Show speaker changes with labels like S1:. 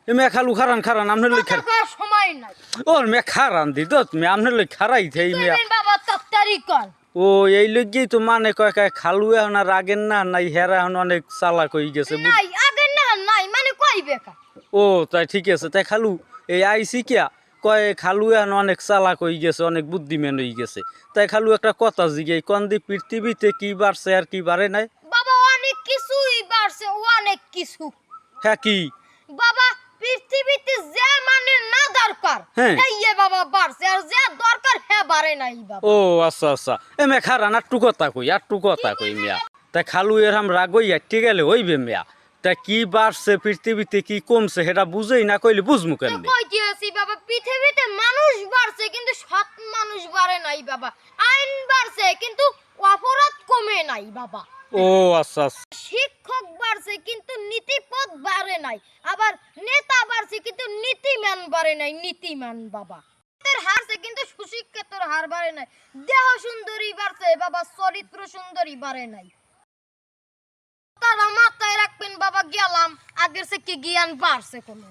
S1: এ মে খালু খারান খারান আমনে লই খার
S2: কথা সময় নাই
S1: ওর মে খারান দি দত মে আমনে লই খারাই থাই মে
S2: তুই বাবা তক্তারি কর
S1: ও এই লগেই তো মানে কয় কয় খালু এখন আর আগের না নাই হেরা এখন অনেক চালাক হয়ে গেছে
S2: নাই আগে না নাই মানে কইবে কা
S1: ও তাই ঠিক আছে তাই খালু এই আইসি কিয়া কয় খালু এখন অনেক চালাক হয়ে গেছে অনেক বুদ্ধিমান হয়ে গেছে তাই খালু একটা কথা জিগে কোন দি পৃথিবীতে কি বাড়ছে আর কি বাড়ে নাই
S2: বাবা অনেক কিছুই বাড়ছে অনেক কিছু
S1: হ্যাঁ কি
S2: বাবা পৃথিবীতে যে মানে না দরকার
S1: হ্যাঁ।
S2: এই বাবা বাড়ছে আর যে দরকার হে বাড়ে নাই বাবা
S1: ও আচ্ছা আচ্ছা এ মে খারান আটটু কথা কই মিয়া তাই খালু এর হাম রাগই আটটি গেলে হইবে মিয়া তা কি বাড়ছে পৃথিবীতে কি কমছে সেটা বুঝেই না কইলে বুঝমু কেন
S2: কই দিয়েছি বাবা পৃথিবীতে মানুষ বাড়ছে কিন্তু সৎ মানুষ বাড়ে নাই বাবা আইন বাড়ছে কিন্তু অপরাধ কমে নাই বাবা
S1: ও আচ্ছা আচ্ছা
S2: শিক্ষক বাড়ছে কিন্তু নীতিপথ বাড়ে নাই আবার নেতা বাড়ছে কিন্তু নীতিমান বাড়ে নাই নীতিমান বাবা তোর হারছে কিন্তু সুশিক্ষিতর হার বাড়ে নাই দেহ সুন্দরী বাড়ছে বাবা চরিত্র সুন্দরী বাড়ে নাই তারা মাথায় রাখবেন বাবা গেলাম আগের সে কি জ্ঞান বাড়ছে কোনো